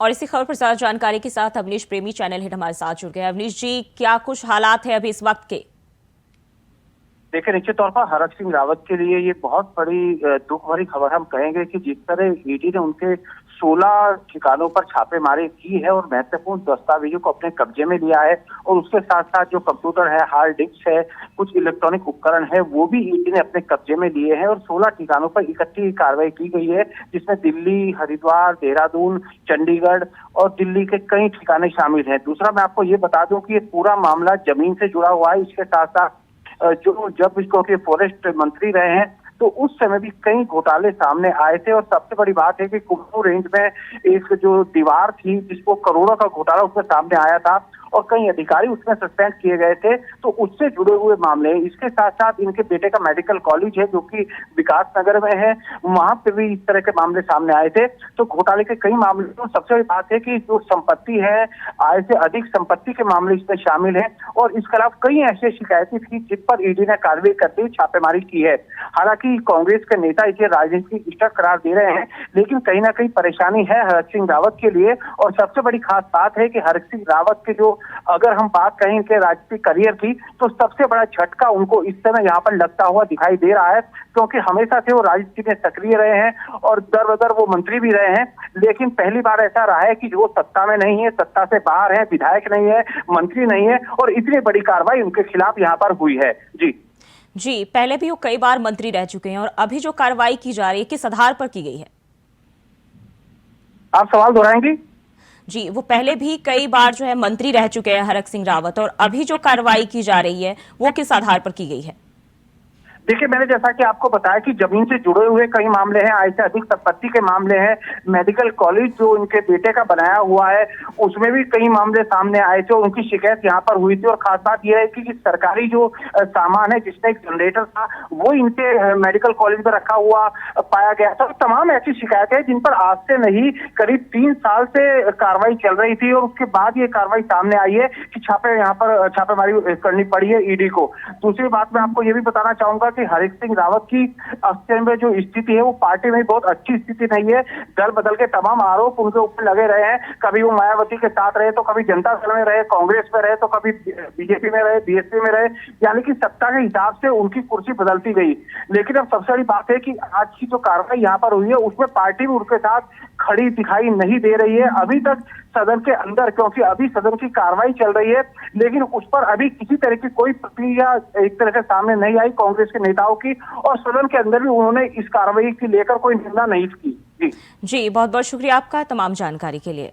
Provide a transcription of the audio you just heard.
और इसी खबर पर ज्यादा जानकारी के साथ अवनीश प्रेमी चैनल हिट हमारे साथ जुड़ गए। अवनीश जी, क्या कुछ हालात है अभी इस वक्त के? देखिए, निश्चित तौर पर हरक सिंह रावत के लिए ये बहुत बड़ी दुख भरी खबर हम कहेंगे कि जिस तरह ईडी ने उनके 16 ठिकानों पर छापेमारी की है और महत्वपूर्ण दस्तावेजों को अपने कब्जे में लिया है और उसके साथ साथ जो कंप्यूटर है, हार्ड डिस्क है, कुछ इलेक्ट्रॉनिक उपकरण है, वो भी ईडी ने अपने कब्जे में लिए हैं और 16 ठिकानों पर इकट्ठी कार्रवाई की गई है, जिसमें दिल्ली, हरिद्वार, देहरादून, चंडीगढ़ और दिल्ली के कई ठिकाने शामिल हैं। दूसरा, मैं आपको ये बता दूं कि ये पूरा मामला जमीन से जुड़ा हुआ है। इसके साथ साथ जो जब क्योंकि फॉरेस्ट मंत्री रहे हैं तो उस समय भी कई घोटाले सामने आए थे और सबसे बड़ी बात है कि कुल्लू रेंज में एक जो दीवार थी जिसको करोड़ों का घोटाला उसमें सामने आया था और कई अधिकारी उसमें सस्पेंड किए गए थे, तो उससे जुड़े हुए मामले। इसके साथ साथ इनके बेटे का मेडिकल कॉलेज है जो कि विकास नगर में है, वहां पे भी इस तरह के मामले सामने आए थे। तो घोटाले के कई मामले, तो सबसे बड़ी बात है कि जो संपत्ति है, आय से अधिक संपत्ति के मामले इसमें शामिल है और इसके अलावा कई ऐसी शिकायतें थी जिन पर ईडी ने कार्रवाई करते हुए छापेमारी की है। हालांकि कांग्रेस के नेता इसे राजनीतिक स्टंट करार दे रहे हैं, लेकिन कहीं ना कहीं परेशानी है हरक सिंह रावत के लिए। और सबसे बड़ी खास बात है कि हरक सिंह रावत के जो, अगर हम बात करें इनके राजनीतिक करियर की, तो सबसे बड़ा झटका उनको इस समय यहाँ पर लगता हुआ दिखाई दे रहा है, क्योंकि हमेशा से वो राजनीति में सक्रिय रहे हैं और दर बदर वो मंत्री भी रहे हैं। लेकिन पहली बार ऐसा रहा है कि वो सत्ता में नहीं है, सत्ता से बाहर है, विधायक नहीं है, मंत्री नहीं है और इतनी बड़ी कार्रवाई उनके खिलाफ यहाँ पर हुई है। जी, पहले भी वो कई बार मंत्री रह चुके हैं और अभी जो कार्रवाई की जा रही है किस आधार पर की गई है? आप सवाल दोहराएंगी? जी, वो पहले भी कई बार जो है मंत्री रह चुके हैं हरक सिंह रावत, और अभी जो कार्रवाई की जा रही है वो किस आधार पर की गई है? देखिए, मैंने जैसा कि आपको बताया कि जमीन से जुड़े हुए कई मामले हैं, आय से अधिक संपत्ति के मामले हैं, मेडिकल कॉलेज जो उनके बेटे का बनाया हुआ है उसमें भी कई मामले सामने आए थे और उनकी शिकायत यहाँ पर हुई थी। और खास बात यह है कि सरकारी जो सामान है, जिसमें एक जनरेटर था, वो इनके मेडिकल कॉलेज में रखा हुआ पाया गया था। तमाम ऐसी शिकायतें जिन पर आज से नहीं, करीब 3 साल से कार्रवाई चल रही थी और उसके बाद ये कार्रवाई सामने आई है कि यहाँ पर छापेमारी करनी पड़ी है ईडी को। दूसरी बात, मैं आपको ये भी बताना चाहूंगा कि हरक सिंह रावत की अक्सर में जो स्थिति है वो पार्टी में बहुत अच्छी स्थिति नहीं है। दल बदल के तमाम आरोप उनके ऊपर लगे रहे हैं। कभी वो मायावती के साथ रहे, तो कभी जनता दल में रहे, कांग्रेस में रहे, तो कभी बीजेपी में रहे, बीएसपी में रहे, यानी कि सत्ता के हिसाब से उनकी कुर्सी बदलती गई। लेकिन अब सबसे बड़ी बात है कि आज की जो कार्रवाई यहाँ पर हुई है उसमें पार्टी भी उनके साथ खड़ी दिखाई नहीं दे रही है अभी तक सदन के अंदर, क्योंकि अभी सदन की कार्रवाई चल रही है, लेकिन उस पर अभी किसी तरह की कोई प्रतिक्रिया एक तरह से सामने नहीं आई कांग्रेस के नेताओं की, और सदन के अंदर भी उन्होंने इस कार्रवाई की लेकर कोई निंदा नहीं की। जी, बहुत बहुत शुक्रिया आपका तमाम जानकारी के लिए।